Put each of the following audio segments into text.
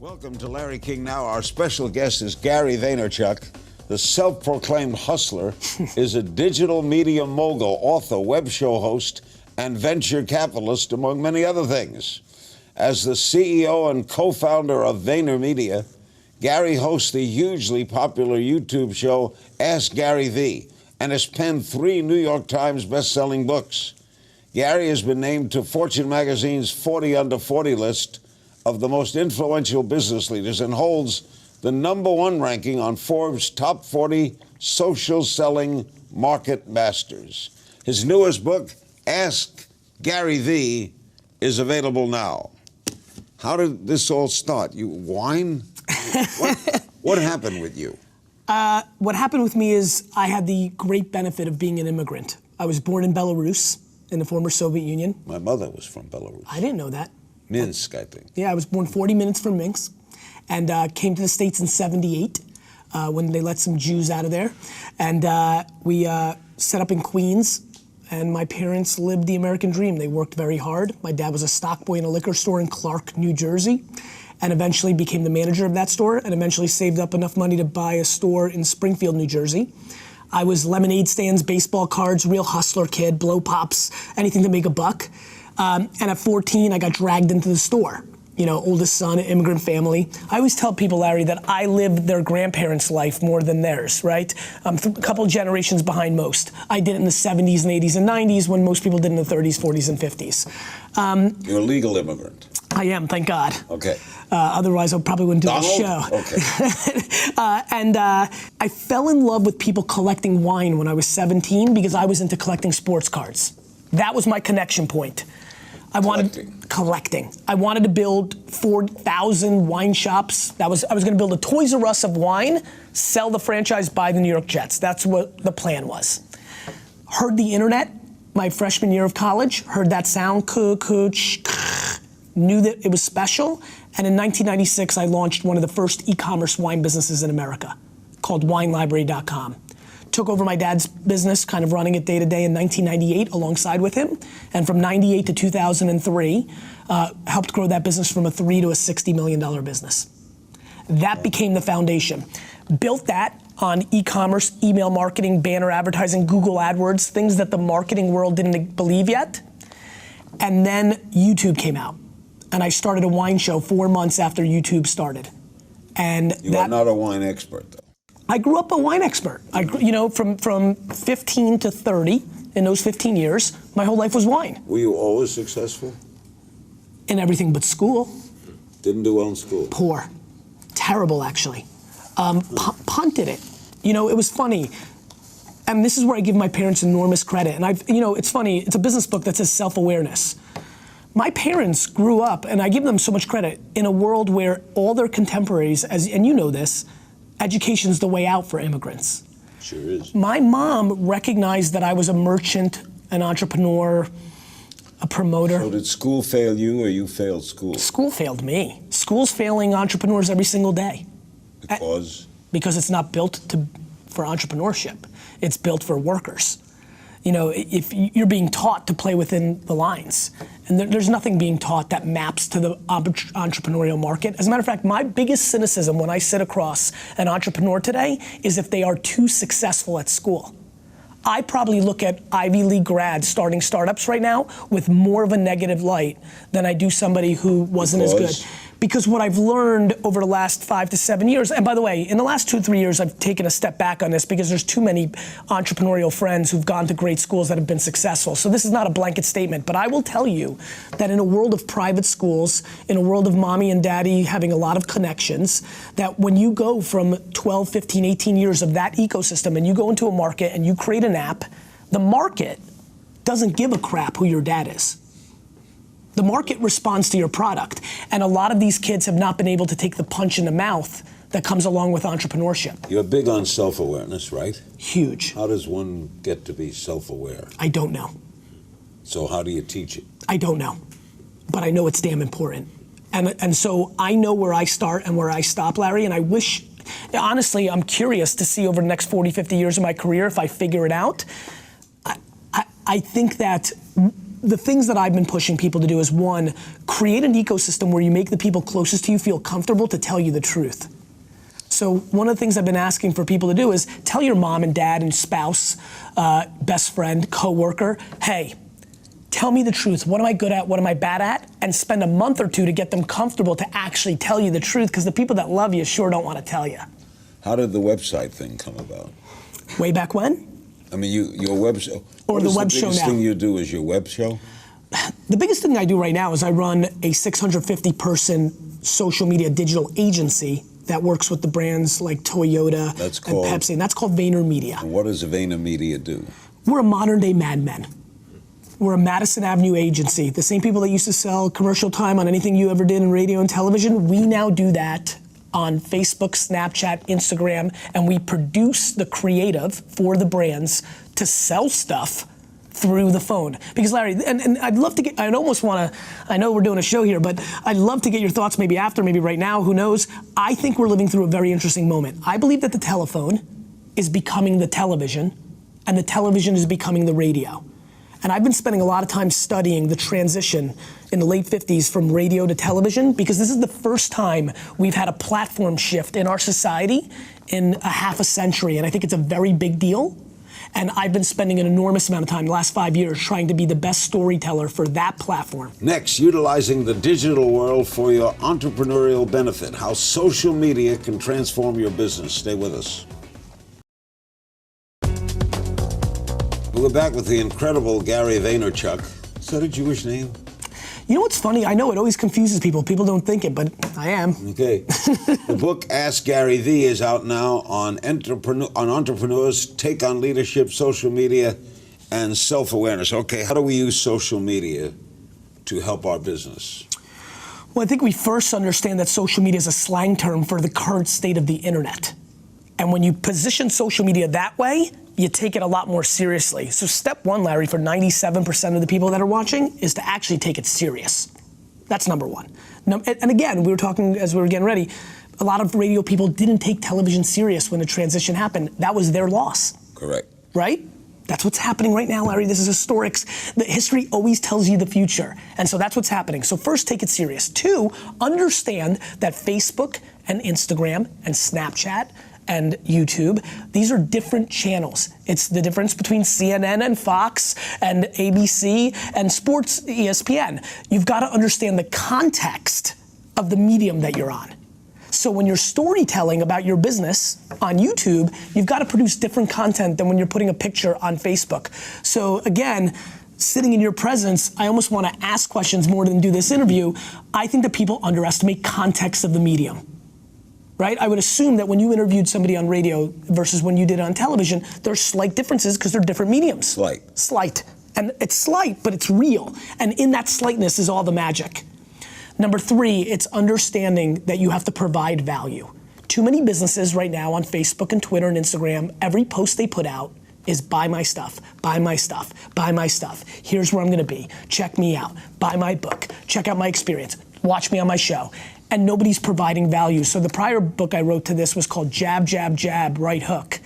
Welcome to Larry King Now. Our special guest is Gary Vaynerchuk. The self-proclaimed hustler is a digital media mogul, author, web show host, and venture capitalist, among many other things. As the CEO and co-founder of VaynerMedia, Gary hosts the hugely popular YouTube show Ask GaryVee and has penned 3 New York Times best-selling books. Gary has been named to Fortune magazine's 40 Under 40 list of the most influential business leaders and holds the #1 ranking on Forbes' top 40 social selling market masters. His newest book, Ask GaryVee, is available now. How did this all start? You whine? What happened with you? What happened with me is I had the great benefit of being an immigrant. I was born in Belarus, in the former Soviet Union. My mother was from Belarus. I didn't know that. Minsk, I think. Yeah, I was born 40 minutes from Minsk and came to the States in '78 when they let some Jews out of there. And we set up in Queens, and my parents lived the American dream. They worked very hard. My dad was a stock boy in a liquor store in Clark, New Jersey, and eventually became the manager of that store, and eventually saved up enough money to buy a store in Springfield, New Jersey. I was lemonade stands, baseball cards, real hustler kid, blow pops, anything to make a buck. And at 14, I got dragged into the store. You know, oldest son, immigrant family. I always tell people, Larry, that I lived their grandparents' life more than theirs, right? A couple generations behind most. I did it in the 70s and 80s and 90s when most people did in the 30s, 40s, and 50s. You're a legal immigrant. I am, thank God. Okay. Otherwise, I probably wouldn't do the show. Okay. I fell in love with people collecting wine when I was 17 because I was into collecting sports cards. That was my connection point. I wanted collecting. I wanted to build 4,000 wine shops. I was going to build a Toys R Us of wine, sell the franchise, buy the New York Jets. That's what the plan was. Heard the internet my freshman year of college. Heard that sound, knew that it was special. And in 1996, I launched one of the first e-commerce wine businesses in America called WineLibrary.com. Took over my dad's business, kind of running it day to day in 1998 alongside with him. And from 98 to 2003, helped grow that business from a $3 to a $60 million business. That became the foundation. Built that on e-commerce, email marketing, banner advertising, Google AdWords, things that the marketing world didn't believe yet. And then YouTube came out. And I started a wine show 4 months after YouTube started. And you are not a wine expert, though. I grew up a wine expert. From 15 to 30, in those 15 years, my whole life was wine. Were you always successful? In everything but school. Didn't do well in school? Poor. Terrible, actually. Punted it. You know, it was funny. And this is where I give my parents enormous credit. And it's funny, it's a business book that says self-awareness. My parents grew up, and I give them so much credit, in a world where all their contemporaries, and you know this, education's the way out for immigrants. Sure is. My mom recognized that I was a merchant, an entrepreneur, a promoter. So did school fail you or you failed school? School failed me. School's failing entrepreneurs every single day. Because? Because it's not built for entrepreneurship. It's built for workers. You know, if you're being taught to play within the lines, and there's nothing being taught that maps to the entrepreneurial market. As a matter of fact, my biggest cynicism when I sit across an entrepreneur today is if they are too successful at school. I probably look at Ivy League grads starting startups right now with more of a negative light than I do somebody who wasn't as good. Because what I've learned over the last 5 to 7 years, and by the way, in the last 2 or 3 years, I've taken a step back on this because there's too many entrepreneurial friends who've gone to great schools that have been successful. So this is not a blanket statement, but I will tell you that in a world of private schools, in a world of mommy and daddy having a lot of connections, that when you go from 12, 15, 18 years of that ecosystem and you go into a market and you create an app, the market doesn't give a crap who your dad is. The market responds to your product. And a lot of these kids have not been able to take the punch in the mouth that comes along with entrepreneurship. You're big on self-awareness, right? Huge. How does one get to be self-aware? I don't know. So how do you teach it? I don't know. But I know it's damn important. And so I know where I start and where I stop, Larry, and I wish, honestly, I'm curious to see over the next 40, 50 years of my career if I figure it out. I think that the things that I've been pushing people to do is, one, create an ecosystem where you make the people closest to you feel comfortable to tell you the truth. So one of the things I've been asking for people to do is tell your mom and dad and spouse, best friend, coworker, hey, tell me the truth. What am I good at? What am I bad at? And spend a month or two to get them comfortable to actually tell you the truth, because the people that love you sure don't want to tell you. How did the website thing come about? Way back when? I mean, your web show. Or the web show now. The biggest thing you do is your web show? The biggest thing I do right now is I run a 650-person social media digital agency that works with the brands like Toyota and Pepsi, and that's called VaynerMedia. And what does VaynerMedia do? We're a modern-day Mad Men. We're a Madison Avenue agency. The same people that used to sell commercial time on anything you ever did in radio and television, we now do that on Facebook, Snapchat, Instagram, and we produce the creative for the brands to sell stuff through the phone. Because Larry, and I'd love to get, I'd almost want to, I know we're doing a show here, but I'd love to get your thoughts maybe after, maybe right now, who knows. I think we're living through a very interesting moment. I believe that the telephone is becoming the television, and the television is becoming the radio. And I've been spending a lot of time studying the transition in the late 50s from radio to television, because this is the first time we've had a platform shift in our society in a half a century, and I think it's a very big deal. And I've been spending an enormous amount of time, the last 5 years, trying to be the best storyteller for that platform. Next, utilizing the digital world for your entrepreneurial benefit, how social media can transform your business. Stay with us. We're back with the incredible Gary Vaynerchuk. Is that a Jewish name? You know what's funny? I know it always confuses people. People don't think it, but I am. Okay. The book Ask GaryVee is out now on entrepreneurs' take on leadership, social media, and self-awareness. Okay, how do we use social media to help our business? Well, I think we first understand that social media is a slang term for the current state of the internet. And when you position social media that way, you take it a lot more seriously. So step one, Larry, for 97% of the people that are watching is to actually take it serious. That's number one. And again, we were talking as we were getting ready, a lot of radio people didn't take television serious when the transition happened. That was their loss. Correct. Right? That's what's happening right now, Larry. This is historic. The history always tells you the future. And so that's what's happening. So first, take it serious. Two, understand that Facebook and Instagram and Snapchat and YouTube, these are different channels. It's the difference between CNN and Fox and ABC and sports ESPN. You've got to understand the context of the medium that you're on. So when you're storytelling about your business on YouTube, you've got to produce different content than when you're putting a picture on Facebook. So again, sitting in your presence, I almost want to ask questions more than do this interview. I think that people underestimate context of the medium. Right? I would assume that when you interviewed somebody on radio versus when you did it on television, there's slight differences because they're different mediums. Slight. And it's slight, but it's real. And in that slightness is all the magic. Number three, it's understanding that you have to provide value. Too many businesses right now on Facebook and Twitter and Instagram, every post they put out is buy my stuff, buy my stuff, buy my stuff. Here's where I'm gonna be. Check me out. Buy my book. Check out my experience. Watch me on my show. And nobody's providing value. So the prior book I wrote to this was called Jab, Jab, Jab, Right Hook.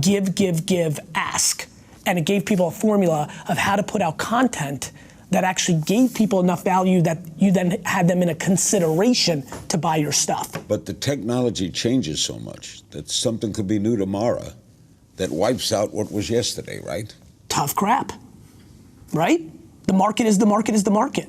Give, give, give, ask. And it gave people a formula of how to put out content that actually gave people enough value that you then had them in a consideration to buy your stuff. But the technology changes so much that something could be new tomorrow that wipes out what was yesterday, right? Tough crap, right? The market is the market is the market.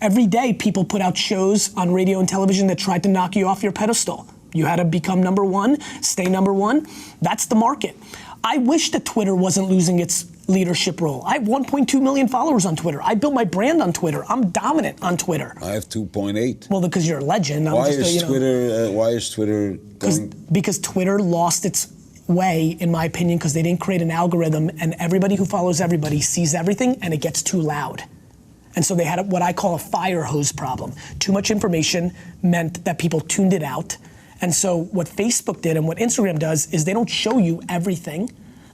Every day, people put out shows on radio and television that tried to knock you off your pedestal. You had to become number one, stay number one. That's the market. I wish that Twitter wasn't losing its leadership role. I have 1.2 million followers on Twitter. I built my brand on Twitter. I'm dominant on Twitter. I have 2.8. Well, because you're a legend. Why is Twitter going? Because Twitter lost its way, in my opinion, because they didn't create an algorithm, and everybody who follows everybody sees everything, and it gets too loud. And so they had what I call a fire hose problem. Too much information meant that people tuned it out. And so what Facebook did and what Instagram does is they don't show you everything.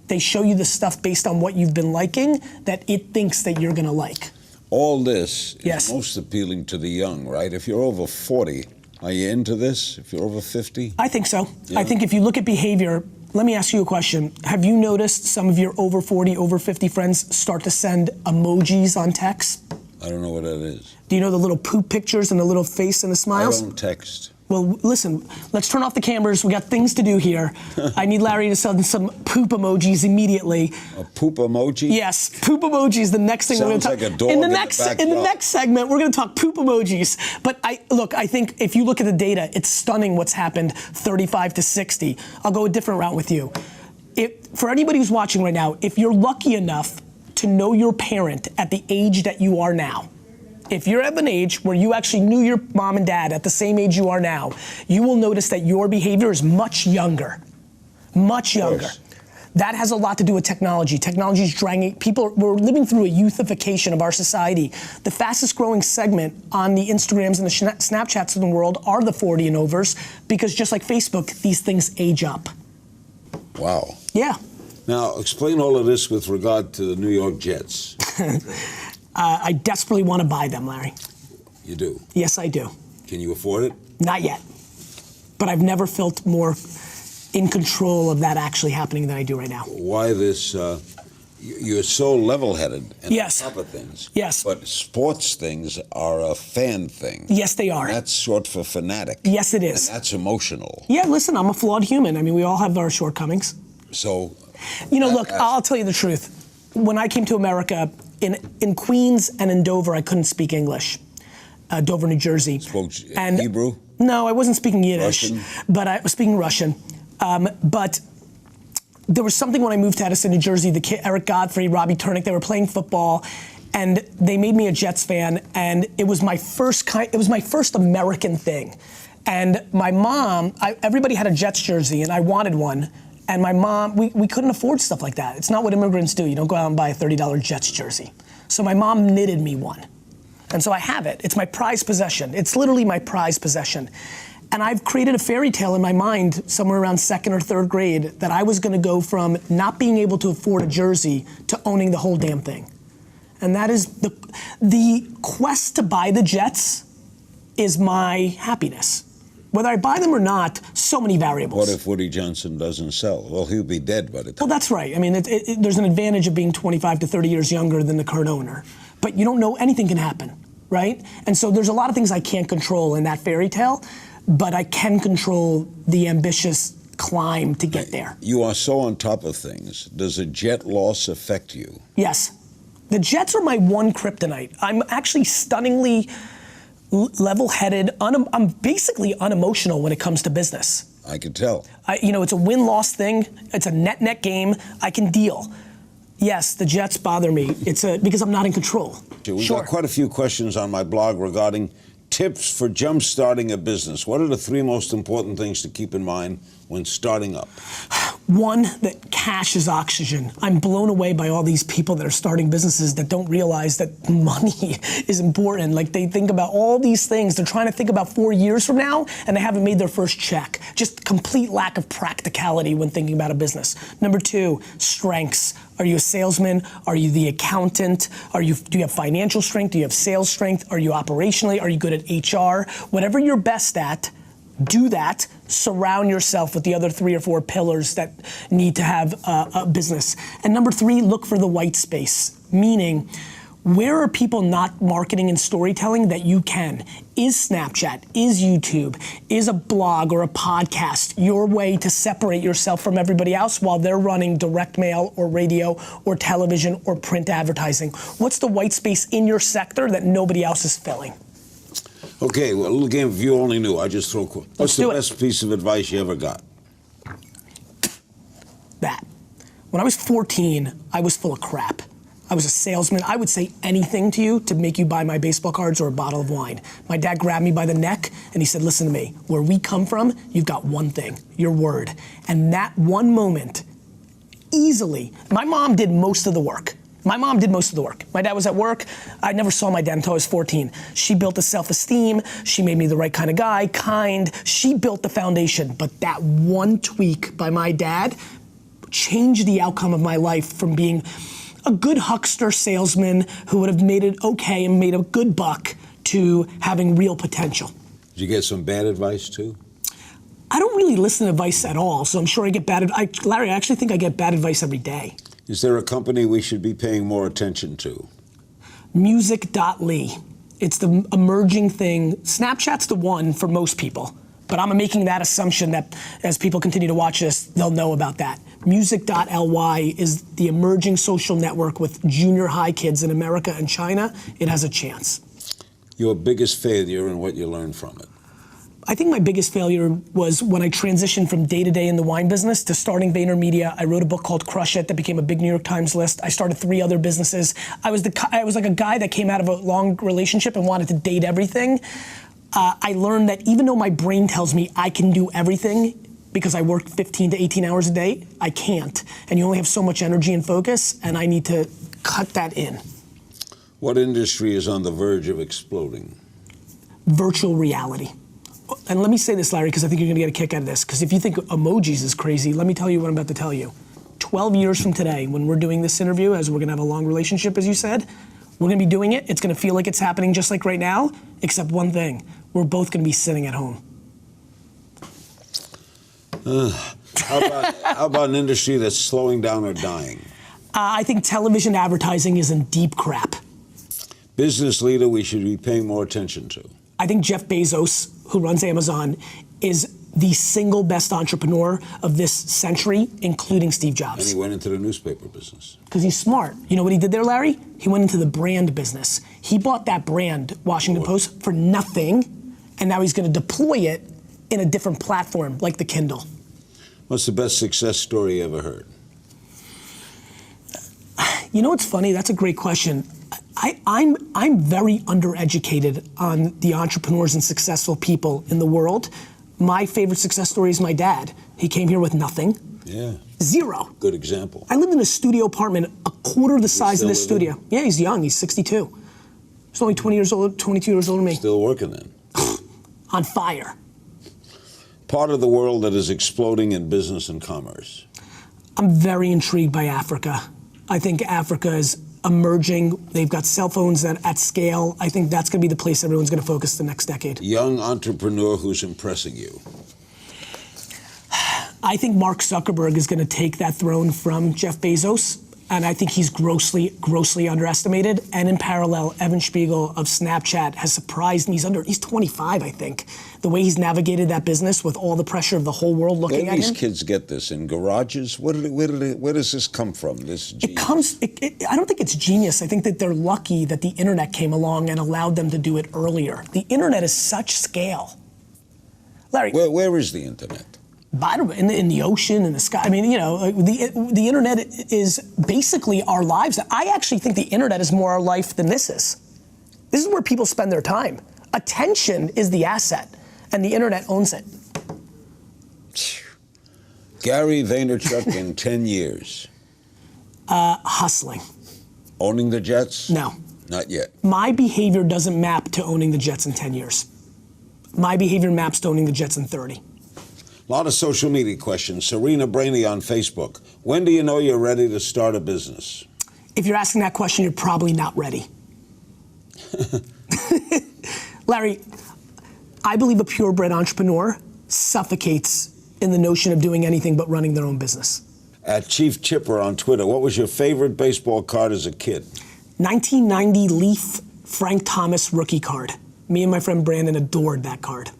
They show you the stuff based on what you've been liking that it thinks that you're gonna like. All this is most appealing to the young, right? If you're over 40, are you into this? If you're over 50? I think so. Yeah. I think if you look at behavior, Let me ask you a question. Have you noticed some of your over 40, over 50 friends start to send emojis on text? I don't know what that is. Do you know the little poop pictures and the little face and the smiles? I don't text. Well, listen, let's turn off the cameras. We got things to do here. I need Larry to send some poop emojis immediately. A poop emoji? Yes, poop emojis. The next thing we're going to talk like a dog in the next segment. We're going to talk poop emojis. But I think if you look at the data, it's stunning what's happened. 35 to 60. I'll go a different route with you. For anybody who's watching right now, if you're lucky enough to know your parent at the age that you are now, if you're of an age where you actually knew your mom and dad at the same age you are now, you will notice that your behavior is much younger. Much younger. That has a lot to do with technology. Technology is dragging people. We're living through a youthification of our society. The fastest growing segment on the Instagrams and the Snapchats of the world are the 40 and overs, because just like Facebook, these things age up. Wow. Yeah. Now, explain all of this with regard to the New York Jets. I desperately want to buy them, Larry. You do? Yes, I do. Can you afford it? Not yet. But I've never felt more in control of that actually happening than I do right now. Why this, you're so level-headed and yes. on top of things. Yes. But sports things are a fan thing. Yes, they are. And that's short for fanatic. Yes, it is. And that's emotional. Yeah, listen, I'm a flawed human. I mean, we all have our shortcomings. So... You know, look, I'll tell you the truth. When I came to America, in Queens and in Dover, I couldn't speak English. Dover, New Jersey. Spoke Hebrew? No, I wasn't speaking Yiddish. Russian? But I was speaking Russian. But there was something when I moved to Edison, New Jersey, the kid, Eric Godfrey, Robbie Turnick, they were playing football, and they made me a Jets fan, and it was my first American thing. And my mom, everybody had a Jets jersey, and I wanted one. And my mom, we couldn't afford stuff like that. It's not what immigrants do. You don't go out and buy a $30 Jets jersey. So my mom knitted me one. And so I have it. It's my prized possession. It's literally my prized possession. And I've created a fairy tale in my mind somewhere around 2nd or 3rd grade that I was gonna go from not being able to afford a jersey to owning the whole damn thing. And that is the quest to buy the Jets is my happiness. Whether I buy them or not, so many variables. What if Woody Johnson doesn't sell? Well, he'll be dead by the time. Well, that's right. I mean, there's an advantage of being 25 to 30 years younger than the current owner. But you don't know, anything can happen, right? And so there's a lot of things I can't control in that fairy tale, but I can control the ambitious climb to get there. You are so on top of things. Does a Jet loss affect you? Yes. The Jets are my one kryptonite. I'm actually stunningly level-headed. I'm basically unemotional when it comes to business. I can tell. It's a win-loss thing. It's a net game. I can deal. Yes, the Jets bother me. It's because I'm not in control. We've got quite a few questions on my blog regarding tips for jump-starting a business. What are the 3 most important things to keep in mind when starting up? One, that cash is oxygen. I'm blown away by all these people that are starting businesses that don't realize that money is important. Like, they think about all these things. They're trying to think about 4 years from now, and they haven't made their first check. Just complete lack of practicality when thinking about a business. Number 2, strengths. Are you a salesman? Are you the accountant? Do you have financial strength? Do you have sales strength? Are you operationally? Are you good at HR? Whatever you're best at, do that. Surround yourself with the other 3 or 4 pillars that need to have a business. And number 3, look for the white space, meaning, where are people not marketing and storytelling that you can? Is Snapchat, is YouTube, is a blog or a podcast your way to separate yourself from everybody else while they're running direct mail or radio or television or print advertising? What's the white space in your sector that nobody else is filling? Okay, well, a little game if you only knew. I just throw. What's the best piece of advice you ever got? That. When I was 14, I was full of crap. I was a salesman. I would say anything to you to make you buy my baseball cards or a bottle of wine. My dad grabbed me by the neck and he said, listen to me, where we come from, you've got one thing, your word. And that one moment, easily, my mom did most of the work. My dad was at work. I never saw my dad until I was 14. She built a self-esteem. She made me the right kind of guy, kind. She built the foundation. But that one tweak by my dad changed the outcome of my life from being a good huckster salesman who would have made it okay and made a good buck to having real potential. Did you get some bad advice too? I don't really listen to advice at all, so I'm sure I get Larry, I actually think I get bad advice every day. Is there a company we should be paying more attention to? Music.ly. It's the emerging thing. Snapchat's the one for most people, but I'm making that assumption that as people continue to watch this, they'll know about that. Music.ly is the emerging social network with junior high kids in America and China. It has a chance. Your biggest failure and what you learned from it? I think my biggest failure was when I transitioned from day-to-day in the wine business to starting VaynerMedia. I wrote a book called Crush It that became a big New York Times list. I started 3 other businesses. I was like a guy that came out of a long relationship and wanted to date everything. I learned that even though my brain tells me I can do everything because I work 15 to 18 hours a day, I can't. And you only have so much energy and focus, and I need to cut that in. What industry is on the verge of exploding? Virtual reality. And let me say this, Larry, because I think you're gonna get a kick out of this, because if you think emojis is crazy, let me tell you what I'm about to tell you. 12 years from today, when we're doing this interview, as we're gonna have a long relationship, as you said, we're gonna be doing it. It's gonna feel like it's happening just like right now, except one thing. We're both gonna be sitting at home. How about an industry that's slowing down or dying? I think television advertising is in deep crap. Business leader we should be paying more attention to? I think Jeff Bezos, who runs Amazon, is the single best entrepreneur of this century, including Steve Jobs. And he went into the newspaper business. Because he's smart. You know what he did there, Larry? He went into the brand business. He bought that brand, Washington Post, for nothing, and now he's gonna deploy it in a different platform, like the Kindle. What's the best success story you ever heard? You know what's funny? That's a great question. I'm very undereducated on the entrepreneurs and successful people in the world. My favorite success story is my dad. He came here with nothing. Yeah. Zero. Good example. I lived in a studio apartment a quarter the size of this studio. Yeah, he's young. He's 62. He's only 20 years old, 22 years older than me. Still working then. On fire. Part of the world that is exploding in business and commerce. I'm very intrigued by Africa. I think Africa is emerging. They've got cell phones at scale. I think that's going to be the place everyone's going to focus the next decade. Young entrepreneur who's impressing you. I think Mark Zuckerberg is going to take that throne from Jeff Bezos, and I think he's grossly underestimated. And in parallel, Evan Spiegel of Snapchat has surprised me. He's 25, I think. The way he's navigated that business with all the pressure of the whole world looking at him. Where do these kids get this? In garages? Where does this come from? This genius? I don't think it's genius. I think that they're lucky that the internet came along and allowed them to do it earlier. The internet is such scale. Larry. Where is the internet? In the ocean, in the sky. I mean, you know, the internet is basically our lives. I actually think the internet is more our life than this is. This is where people spend their time. Attention is the asset, and the internet owns it. Gary Vaynerchuk in 10 years. Hustling. Owning the Jets? No. Not yet. My behavior doesn't map to owning the Jets in 10 years. My behavior maps to owning the Jets in 30. A lot of social media questions. Serena Brainey on Facebook. When do you know you're ready to start a business? If you're asking that question, you're probably not ready. Larry, I believe a purebred entrepreneur suffocates in the notion of doing anything but running their own business. At Chief Chipper on Twitter, what was your favorite baseball card as a kid? 1990 Leaf Frank Thomas rookie card. Me and my friend Brandon adored that card.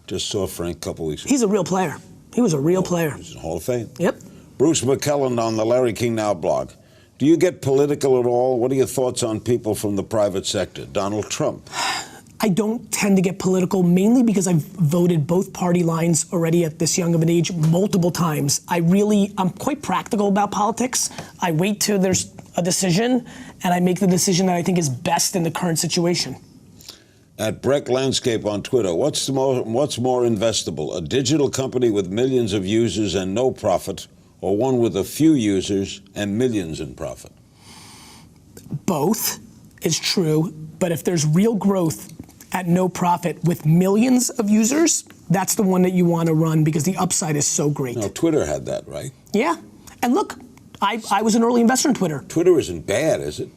Just saw Frank a couple weeks ago. He's a real player. He was a real player. He's in the Hall of Fame. Yep. Bruce McKellan on the Larry King Now blog. Do you get political at all? What are your thoughts on people from the private sector? Donald Trump. I don't tend to get political, mainly because I've voted both party lines already at this young of an age multiple times. I'm quite practical about politics. I wait till there's a decision, and I make the decision that I think is best in the current situation. At Breck Landscape on Twitter, what's more investable? A digital company with millions of users and no profit, or one with a few users and millions in profit? Both is true, but if there's real growth at no profit with millions of users, that's the one that you want to run because the upside is so great. Now, Twitter had that, right? Yeah, and look, I was an early investor in Twitter. Twitter isn't bad, is it?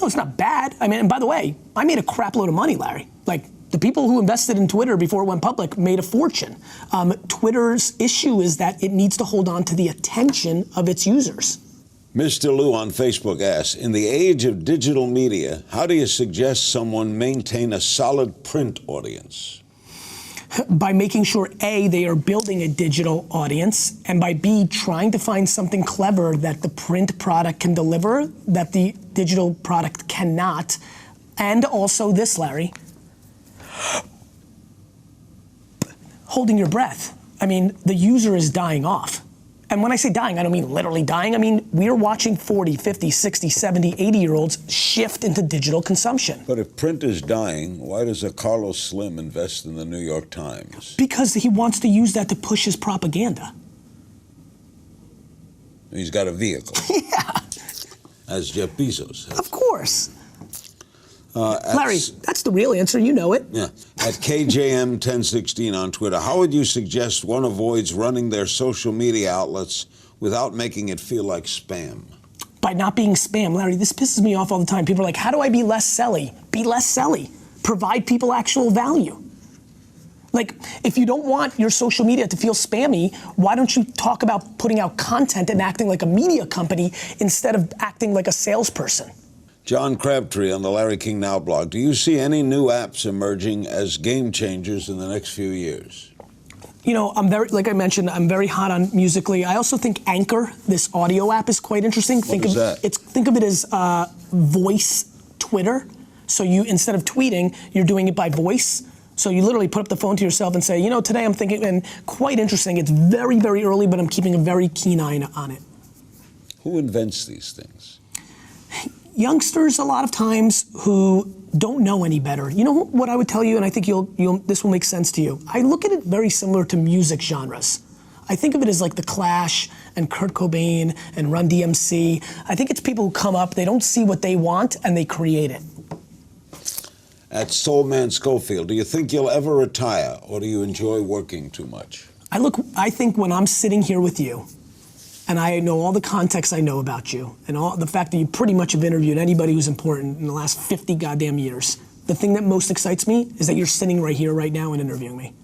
No, it's not bad. I mean, and by the way, I made a crap load of money, Larry. Like The people who invested in Twitter before it went public made a fortune. Twitter's issue is that it needs to hold on to the attention of its users. Mr. Lou on Facebook asks, in the age of digital media, how do you suggest someone maintain a solid print audience? By making sure, A, they are building a digital audience, and by B, trying to find something clever that the print product can deliver that the digital product cannot. And also this, Larry, holding your breath. I mean, the user is dying off. And when I say dying, I don't mean literally dying. I mean, we're watching 40, 50, 60, 70, 80-year-olds shift into digital consumption. But if print is dying, why does a Carlos Slim invest in the New York Times? Because he wants to use that to push his propaganda. He's got a vehicle. Yeah. As Jeff Bezos has. Of course. Larry, that's the real answer. You know it. Yeah. At KJM1016 on Twitter, how would you suggest one avoids running their social media outlets without making it feel like spam? By not being spam. Larry, this pisses me off all the time. People are like, how do I be less selly? Be less selly. Provide people actual value. Like, if you don't want your social media to feel spammy, why don't you talk about putting out content and acting like a media company instead of acting like a salesperson? John Crabtree on the Larry King Now blog. Do you see any new apps emerging as game changers in the next few years? You know, like I mentioned, I'm very hot on Musical.ly. I also think Anchor, this audio app, is quite interesting. What is that? Think of it as voice Twitter. So you, instead of tweeting, you're doing it by voice. So you literally put up the phone to yourself and say, you know, today I'm thinking, and quite interesting. It's very, very early, but I'm keeping a very keen eye on it. Who invents these things? Youngsters, a lot of times, who don't know any better. You know what I would tell you, and I think this will make sense to you. I look at it very similar to music genres. I think of it as like The Clash and Kurt Cobain and Run DMC. I think it's people who come up, they don't see what they want, and they create it. At Soulman Schofield, do you think you'll ever retire, or do you enjoy working too much? I think when I'm sitting here with you, and I know all the context I know about you, and all the fact that you pretty much have interviewed anybody who's important in the last 50 goddamn years, the thing that most excites me is that you're sitting right here, right now, and interviewing me.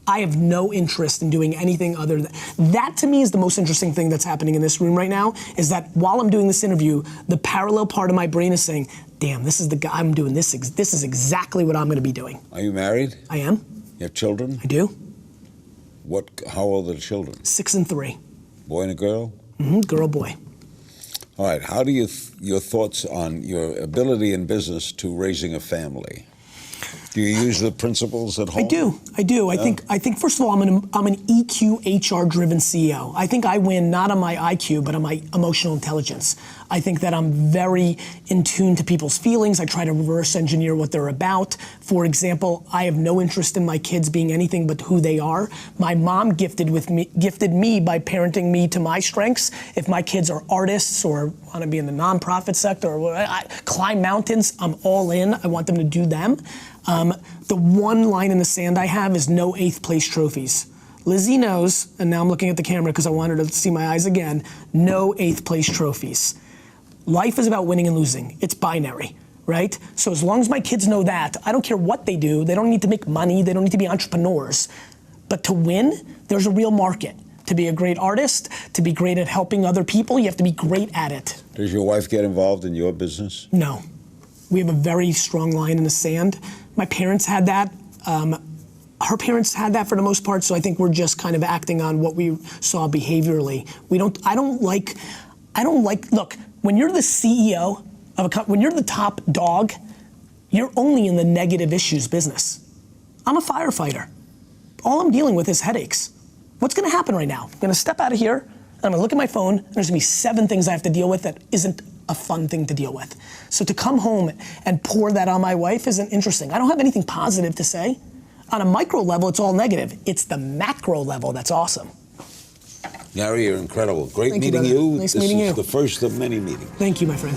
I have no interest in doing anything other than that. To me is the most interesting thing that's happening in this room right now, is that while I'm doing this interview, the parallel part of my brain is saying, damn, this is the guy I'm doing this. This is exactly what I'm gonna be doing. Are you married? I am. You have children? I do. How old are the children? 6 and 3. Boy and a girl? Mm-hmm, girl, boy. All right, how do your thoughts on your ability in business to raising a family? Do you use the principles at home? I do. Yeah. I think first of all, I'm an EQ, HR-driven CEO. I think I win not on my IQ, but on my emotional intelligence. I think that I'm very in tune to people's feelings. I try to reverse engineer what they're about. For example, I have no interest in my kids being anything but who they are. My mom gifted me by parenting me to my strengths. If my kids are artists or want to be in the nonprofit sector or climb mountains, I'm all in. I want them to do them. The one line in the sand I have is no 8th place trophies. Lizzie knows, and now I'm looking at the camera because I want her to see my eyes again, no 8th place trophies. Life is about winning and losing. It's binary, right? So as long as my kids know that, I don't care what they do. They don't need to make money. They don't need to be entrepreneurs. But to win, there's a real market. To be a great artist, to be great at helping other people, you have to be great at it. Does your wife get involved in your business? No. We have a very strong line in the sand. My parents had that. Her parents had that for the most part, so I think we're just kind of acting on what we saw behaviorally. I don't like, look, when you're the CEO of a company, when you're the top dog, you're only in the negative issues business. I'm a firefighter. All I'm dealing with is headaches. What's gonna happen right now? I'm gonna step out of here, and I'm gonna look at my phone, and there's gonna be 7 things I have to deal with that isn't a fun thing to deal with. So to come home and pour that on my wife isn't interesting. I don't have anything positive to say. On a micro level, it's all negative. It's the macro level that's awesome. Gary, you're incredible. Great Thank meeting you. you. Nice meeting you. This is the first of many meetings. Thank you, my friend.